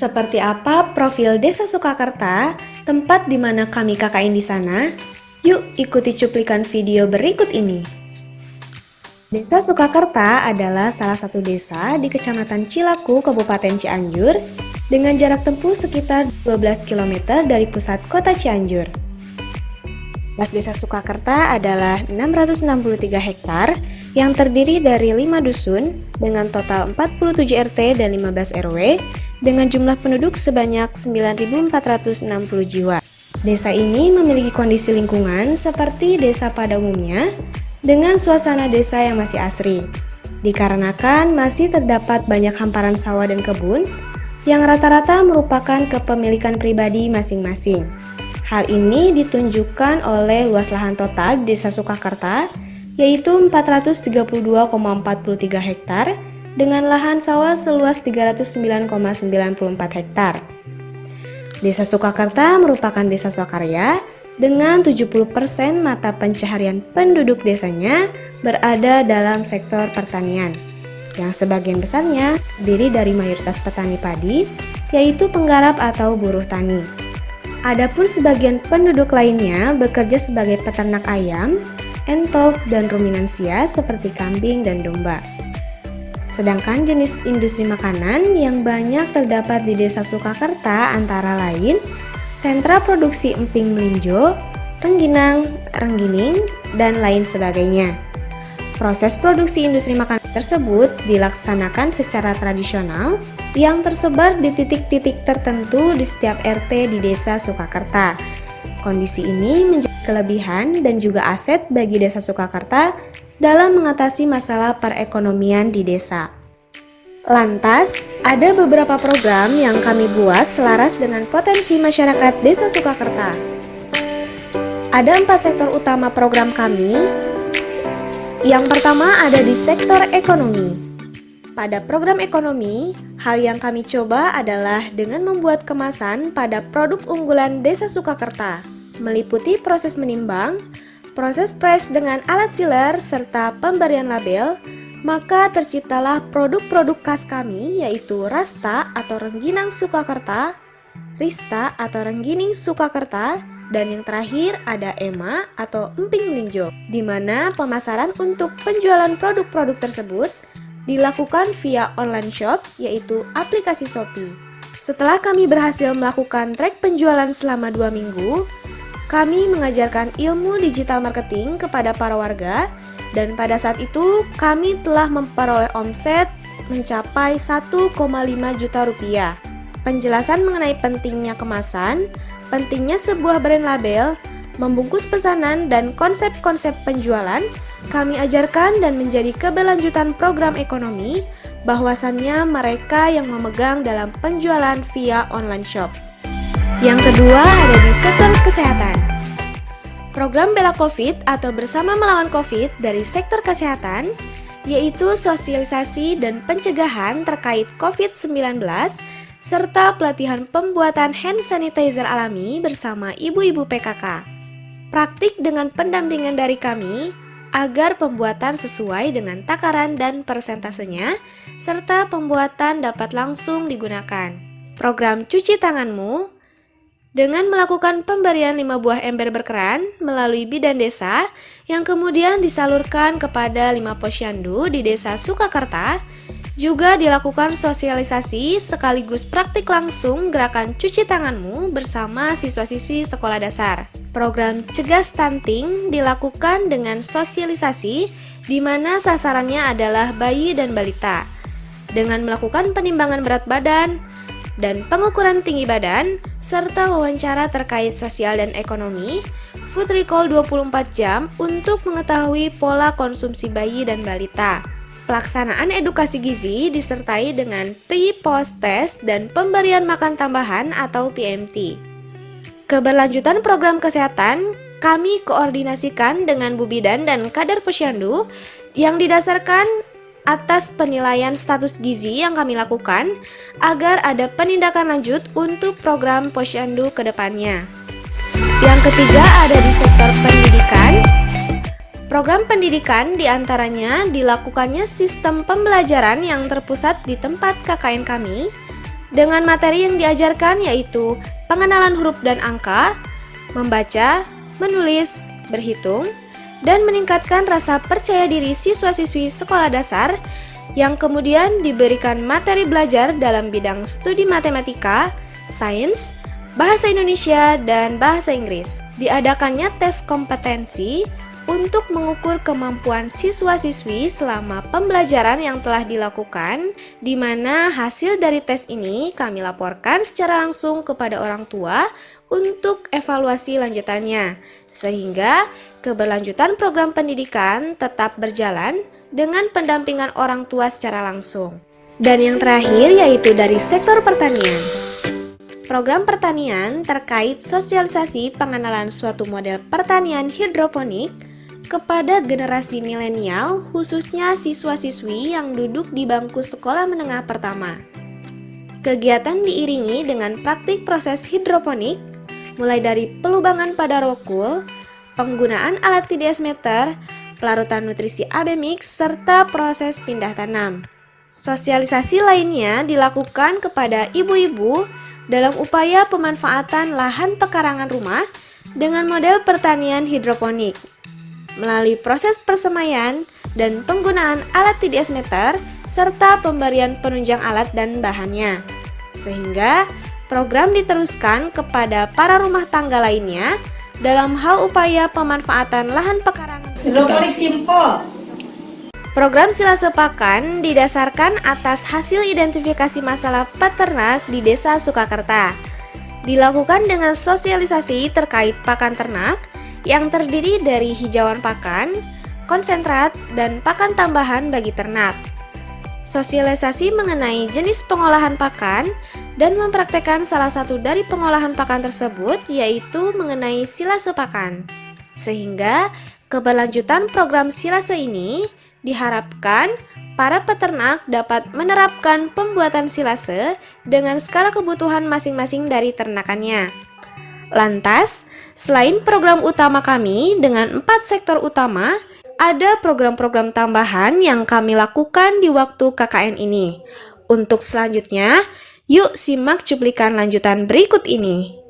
Seperti apa profil Desa Sukarakerta, tempat di mana kami KKN di sana? Yuk ikuti cuplikan video berikut ini. Desa Sukarakerta adalah salah satu desa di Kecamatan Cilaku, Kabupaten Cianjur, dengan jarak tempuh sekitar 12 km dari pusat kota Cianjur. Luas Desa Sukarakerta adalah 663 hektar yang terdiri dari 5 dusun dengan total 47 RT dan 15 RW dengan jumlah penduduk sebanyak 9.460 jiwa. Desa ini memiliki kondisi lingkungan seperti desa pada umumnya dengan suasana desa yang masih asri, dikarenakan masih terdapat banyak hamparan sawah dan kebun yang rata-rata merupakan kepemilikan pribadi masing-masing. Hal ini ditunjukkan oleh luas lahan total di Desa Sukarakerta, yaitu 432,43 hektar dengan lahan sawah seluas 309,94 hektar. Desa Sukarakerta merupakan desa swakarya dengan 70% mata pencaharian penduduk desanya berada dalam sektor pertanian, yang sebagian besarnya terdiri dari mayoritas petani padi, yaitu penggarap atau buruh tani. Adapun sebagian penduduk lainnya bekerja sebagai peternak ayam, entok, dan ruminansia seperti kambing dan domba. Sedangkan jenis industri makanan yang banyak terdapat di Desa Sukarakerta antara lain sentra produksi emping melinjo, rengginang, renggining, dan lain sebagainya. Proses produksi industri makanan tersebut dilaksanakan secara tradisional yang tersebar di titik-titik tertentu di setiap RT di Desa Sukarakerta. Kondisi ini menjadi kelebihan dan juga aset bagi Desa Sukarakerta dalam mengatasi masalah perekonomian di desa. Lantas, ada beberapa program yang kami buat selaras dengan potensi masyarakat Desa Sukarakerta. Ada 4 sektor utama program kami. Yang pertama ada di sektor ekonomi. Pada program ekonomi, hal yang kami coba adalah dengan membuat kemasan pada produk unggulan Desa Sukarakerta, meliputi proses menimbang, proses press dengan alat sealer, serta pemberian label. Maka terciptalah produk-produk khas kami, yaitu Rasta atau Rengginang Sukarakerta, Rista atau Renggining Sukarakerta, dan yang terakhir ada EMA atau Emping Melinjo, di mana pemasaran untuk penjualan produk-produk tersebut dilakukan via online shop, yaitu aplikasi Shopee. Setelah kami berhasil melakukan track penjualan selama 2 minggu, kami mengajarkan ilmu digital marketing kepada para warga, dan pada saat itu kami telah memperoleh omset mencapai 1,5 juta rupiah. Penjelasan mengenai pentingnya kemasan, pentingnya sebuah brand label, membungkus pesanan, dan konsep-konsep penjualan kami ajarkan dan menjadi keberlanjutan program ekonomi, bahwasannya mereka yang memegang dalam penjualan via online shop. Yang kedua ada di sektor kesehatan. Program Bela Covid atau Bersama Melawan Covid dari sektor kesehatan, yaitu sosialisasi dan pencegahan terkait COVID-19, serta pelatihan pembuatan hand sanitizer alami bersama ibu-ibu PKK. Praktik dengan pendampingan dari kami, agar pembuatan sesuai dengan takaran dan persentasenya, serta pembuatan dapat langsung digunakan. Program Cuci Tanganmu, dengan melakukan pemberian 5 buah ember berkeran melalui bidan desa yang kemudian disalurkan kepada 5 posyandu di Desa Sukarakerta, juga dilakukan sosialisasi sekaligus praktik langsung gerakan Cuci Tanganmu bersama siswa-siswi sekolah dasar. Program Cegah Stunting dilakukan dengan sosialisasi di mana sasarannya adalah bayi dan balita, dengan melakukan penimbangan berat badan dan pengukuran tinggi badan, serta wawancara terkait sosial dan ekonomi, food recall 24 jam untuk mengetahui pola konsumsi bayi dan balita. Pelaksanaan edukasi gizi disertai dengan pre-post test dan pemberian makan tambahan atau PMT. Keberlanjutan program kesehatan kami koordinasikan dengan Bu Bidan dan Kader Posyandu yang didasarkan atas penilaian status gizi yang kami lakukan agar ada penindakan lanjut untuk program posyandu ke depannya. Yang ketiga ada di sektor pendidikan. Program pendidikan diantaranya dilakukannya sistem pembelajaran yang terpusat di tempat KKN kami, dengan materi yang diajarkan yaitu pengenalan huruf dan angka, membaca, menulis, berhitung, dan meningkatkan rasa percaya diri siswa-siswi sekolah dasar yang kemudian diberikan materi belajar dalam bidang studi matematika, sains, bahasa Indonesia, dan bahasa Inggris. Diadakannya tes kompetensi untuk mengukur kemampuan siswa-siswi selama pembelajaran yang telah dilakukan, di mana hasil dari tes ini kami laporkan secara langsung kepada orang tua untuk evaluasi lanjutannya, sehingga keberlanjutan program pendidikan tetap berjalan dengan pendampingan orang tua secara langsung. Dan yang terakhir yaitu dari sektor pertanian. Program pertanian terkait sosialisasi pengenalan suatu model pertanian hidroponik kepada generasi milenial, khususnya siswa-siswi yang duduk di bangku sekolah menengah pertama. Kegiatan diiringi dengan praktik proses hidroponik, mulai dari pelubangan pada rokul, penggunaan alat TDS meter, pelarutan nutrisi AB mix, serta proses pindah tanam. Sosialisasi lainnya dilakukan kepada ibu-ibu dalam upaya pemanfaatan lahan pekarangan rumah dengan model pertanian hidroponik melalui proses persemaian dan penggunaan alat TDS meter serta pemberian penunjang alat dan bahannya. Sehingga program diteruskan kepada para rumah tangga lainnya dalam hal upaya pemanfaatan lahan pekarangan. Hidroponik simple. Program Silase Pakan didasarkan atas hasil identifikasi masalah peternak di Desa Sukakerta. Dilakukan dengan sosialisasi terkait pakan ternak yang terdiri dari hijauan pakan, konsentrat, dan pakan tambahan bagi ternak. Sosialisasi mengenai jenis pengolahan pakan dan mempraktekkan salah satu dari pengolahan pakan tersebut yaitu mengenai silase pakan. Sehingga keberlanjutan program silase ini diharapkan para peternak dapat menerapkan pembuatan silase dengan skala kebutuhan masing-masing dari ternakannya. Lantas, selain program utama kami dengan 4 sektor utama, ada program-program tambahan yang kami lakukan di waktu KKN ini. Untuk selanjutnya, yuk simak cuplikan lanjutan berikut ini.